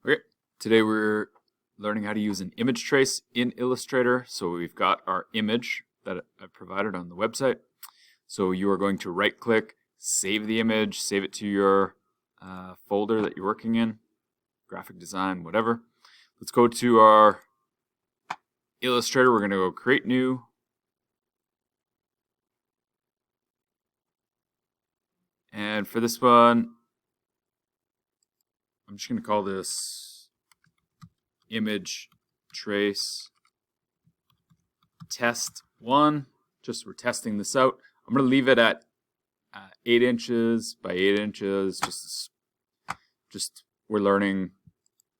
Okay, today we're learning how to use an image trace in Illustrator. So we've got our image that I provided on the website. So you are going to right click, save the image, save it to your folder that you're working in, graphic design, whatever. Let's go to our Illustrator. We're going to go create new. And for this one, I'm just going to call this image trace test 1. Just we're testing this out. I'm going to leave it at 8 inches by 8 inches. Just we're learning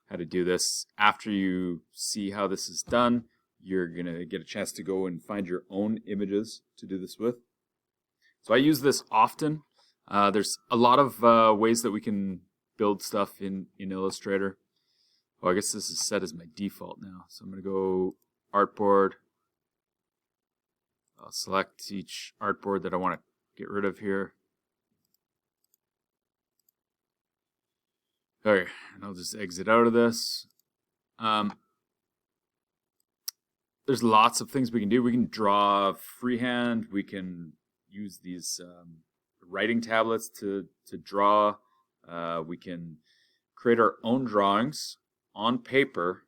how to do this. After you see how this is done, you're going to get a chance to go and find your own images to do this with. So I use this often. There's a lot of ways that we can build stuff in Illustrator. Oh, I guess this is set as my default now. So I'm going to go artboard. I'll select each artboard that I want to get rid of here. Okay, and I'll just exit out of this. There's lots of things we can do. We can draw freehand. We can use these writing tablets to draw. We can create our own drawings on paper.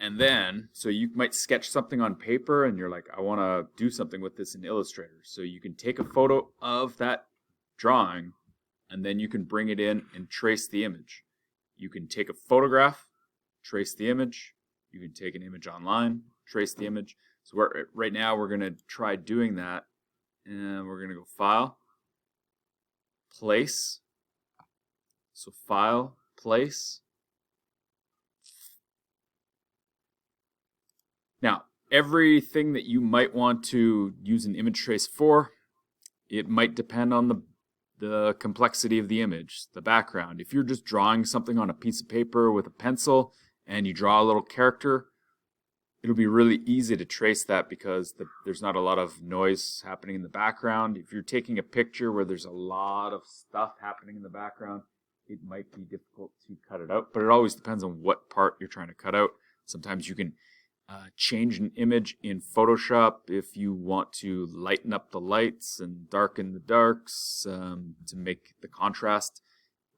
And then, so you might sketch something on paper and you're like, I want to do something with this in Illustrator. So you can take a photo of that drawing and then you can bring it in and trace the image. You can take a photograph, trace the image. You can take an image online, trace the image. So right now we're going to try doing that. And we're going to go File, Place. So File, Place. Now, everything that you might want to use an image trace for, it might depend on the complexity of the image, the background. If you're just drawing something on a piece of paper with a pencil and you draw a little character, it'll be really easy to trace that because there's not a lot of noise happening in the background. If you're taking a picture where there's a lot of stuff happening in the background, it might be difficult to cut it out, but it always depends on what part you're trying to cut out. Sometimes you can change an image in Photoshop if you want to lighten up the lights and darken the darks to make the contrast.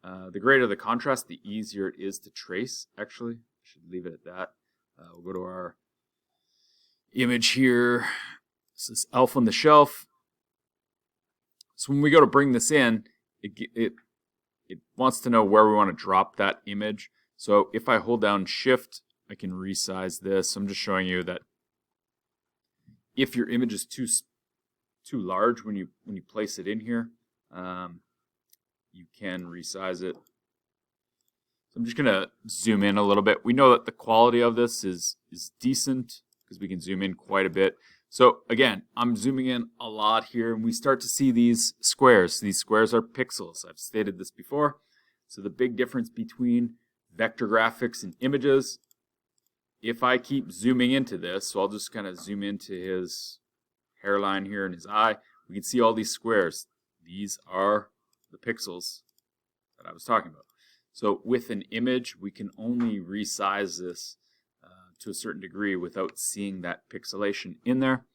The greater the contrast, the easier it is to trace, actually. I should leave it at that. We'll go to our image here. This is Elf on the Shelf. So when we go to bring this in, it wants to know where we want to drop that image. So if I hold down Shift, I can resize this. I'm just showing you that if your image is too large when you place it in here, you can resize it. So I'm just going to zoom in a little bit. We know that the quality of this is decent because we can zoom in quite a bit. So again, I'm zooming in a lot here and we start to see these squares. These squares are pixels. I've stated this before. So the big difference between vector graphics and images, if I keep zooming into this, so I'll just kind of zoom into his hairline here and his eye, we can see all these squares. These are the pixels that I was talking about. So with an image, we can only resize this to a certain degree without seeing that pixelation in there.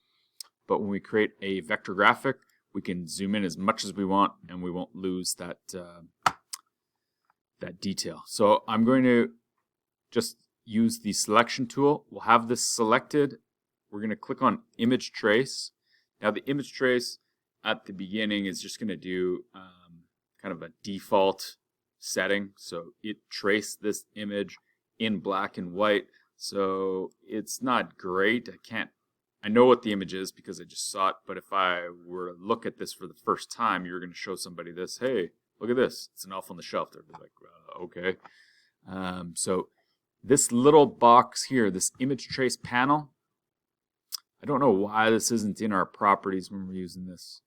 But when we create a vector graphic, we can zoom in as much as we want and we won't lose that detail. So I'm going to just use the selection tool. We'll have this selected. We're going to click on image trace. Now the image trace at the beginning is just going to do kind of a default setting. So it traced this image in black and white. So it's not great. I know what the image is because I just saw it, but if I were to look at this for the first time, you're going to show somebody this, hey, look at this. It's an Elf on the Shelf. They're like, okay. So this little box here, this image trace panel, I don't know why this isn't in our properties when we're using this.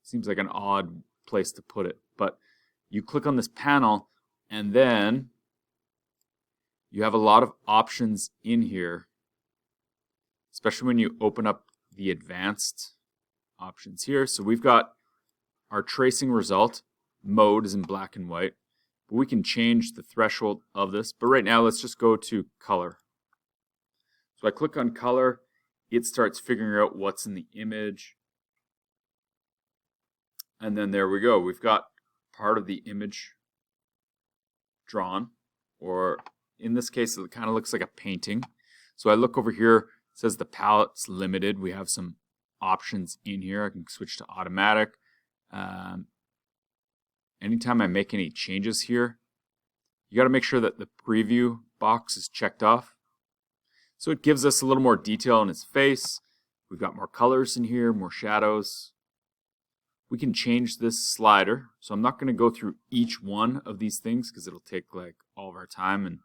Seems like an odd place to put it, but you click on this panel and then you have a lot of options in here, especially when you open up the advanced options here. So we've got our tracing result. Mode is in black and white. But we can change the threshold of this. But right now, let's just go to color. So I click on color, it starts figuring out what's in the image. And then there we go. We've got part of the image drawn, or in this case, it kind of looks like a painting. So I look over here, it says the palette's limited. We have some options in here. I can switch to automatic. Anytime I make any changes here, you got to make sure that the preview box is checked off. So it gives us a little more detail on his face. We've got more colors in here, more shadows. We can change this slider. So I'm not going to go through each one of these things because it'll take like all of our time and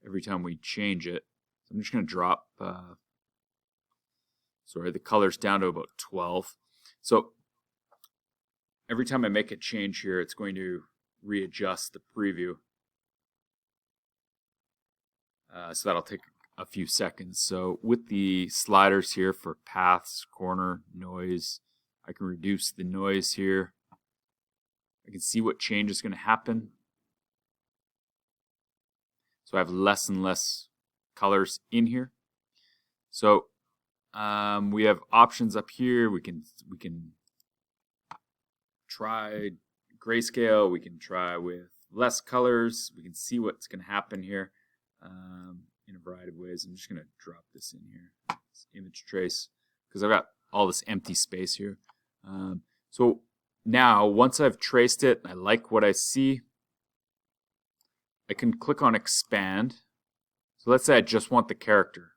every time we change it. So I'm just going to drop the colors down to about 12. So every time I make a change here, it's going to readjust the preview. So that'll take a few seconds. So with the sliders here for paths, corner, noise, I can reduce the noise here. I can see what change is going to happen. So I have less and less colors in here. So we have options up here. We can try grayscale. We can try with less colors. We can see what's going to happen here in a variety of ways. I'm just going to drop this in here, this image trace, because I've got all this empty space here. So now, once I've traced it, I like what I see, I can click on expand. So let's say I just want the character.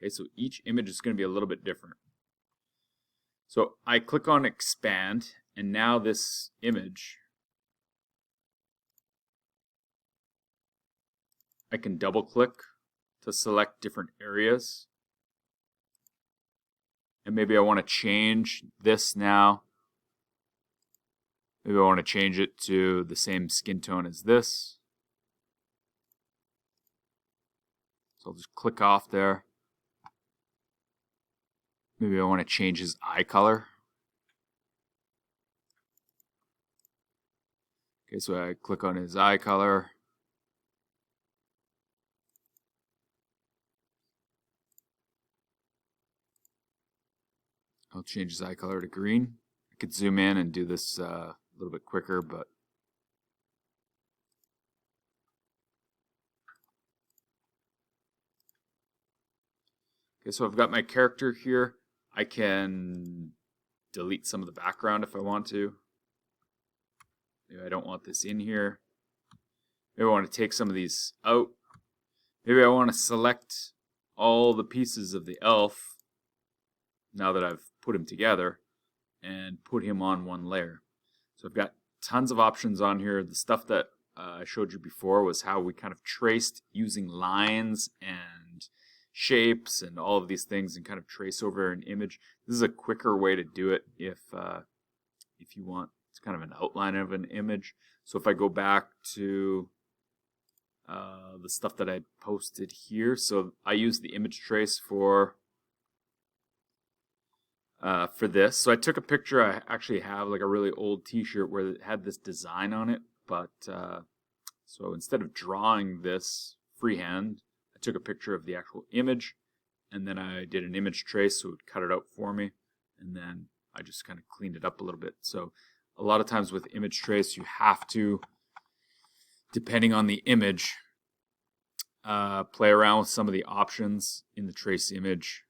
Okay, so each image is going to be a little bit different. So I click on expand, and now this image, I can double click to select different areas. And maybe I want to change this now. Maybe I want to change it to the same skin tone as this. So I'll just click off there. Maybe I want to change his eye color. Okay, so I click on his eye color. I'll change his eye color to green. I could zoom in and do this a little bit quicker, but okay, so I've got my character here. I can delete some of the background if I want to. Maybe I don't want this in here. Maybe I want to take some of these out. Maybe I want to select all the pieces of the elf now that I've put him together and put him on one layer. So I've got tons of options on here. The stuff that I showed you before was how we kind of traced using lines and shapes and all of these things and kind of trace over an image. This is a quicker way to do it if you want. It's kind of an outline of an image. So if I go back to the stuff that I posted here, so I use the image trace for this. So I took a picture. I actually have like a really old t-shirt where it had this design on it, but so instead of drawing this freehand, I took a picture of the actual image, and then I did an image trace, so it would cut it out for me, and then I just kind of cleaned it up a little bit. So a lot of times with image trace, you have to, depending on the image, play around with some of the options in the trace image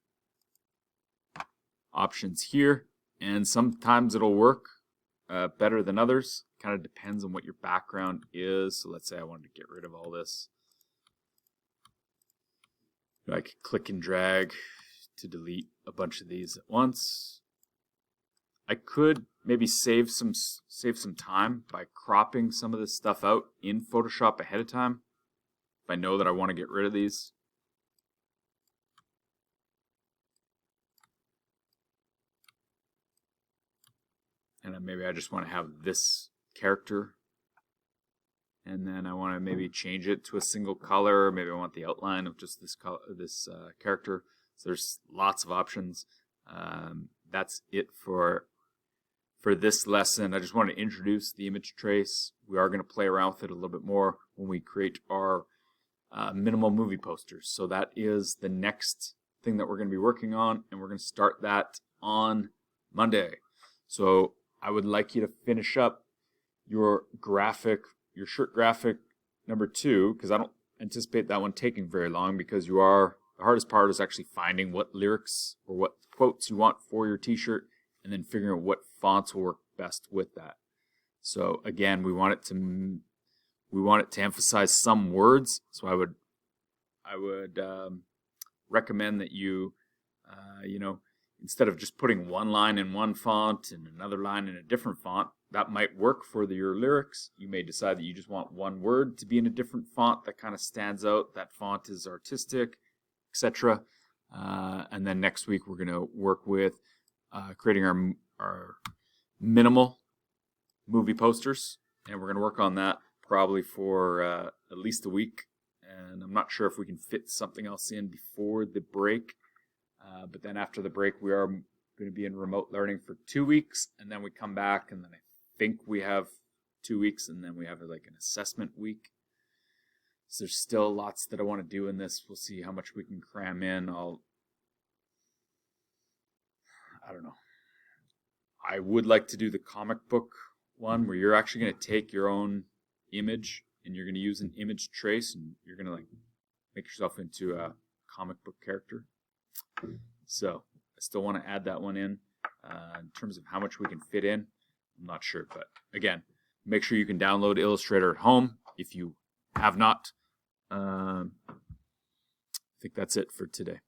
options here, and sometimes it'll work better than others. Kind of depends on what your background is. So let's say I wanted to get rid of all this. I could click and drag to delete a bunch of these at once. I could maybe save some time by cropping some of this stuff out in Photoshop ahead of time if I know that I want to get rid of these. And maybe I just want to have this character, and then I want to maybe change it to a single color. Maybe I want the outline of just this color, this character. So there's lots of options. That's it for for this lesson, I just want to introduce the image trace. We are going to play around with it a little bit more when we create our minimal movie posters. So that is the next thing that we're going to be working on, and we're going to start that on Monday. So I would like you to finish up your shirt graphic number 2, because I don't anticipate that one taking very long, because the hardest part is actually finding what lyrics or what quotes you want for your t-shirt, and then figuring out what fonts will work best with that. So again, we want it to emphasize some words. So I would recommend that you instead of just putting one line in one font and another line in a different font, that might work for your lyrics. You may decide that you just want one word to be in a different font that kind of stands out. That font is artistic, etc. And then next week we're going to work with creating our minimal movie posters, and we're going to work on that probably for at least a week. And I'm not sure if we can fit something else in before the break. But then after the break, we are going to be in remote learning for 2 weeks, and then we come back, and then I think we have 2 weeks, and then we have like an assessment week. So there's still lots that I want to do in this. We'll see how much we can cram in. I don't know. I would like to do the comic book one where you're actually going to take your own image and you're going to use an image trace, and you're going to like make yourself into a comic book character. So I still want to add that one in terms of how much we can fit in. I'm not sure, but again, make sure you can download Illustrator at home if you have not. I think that's it for today.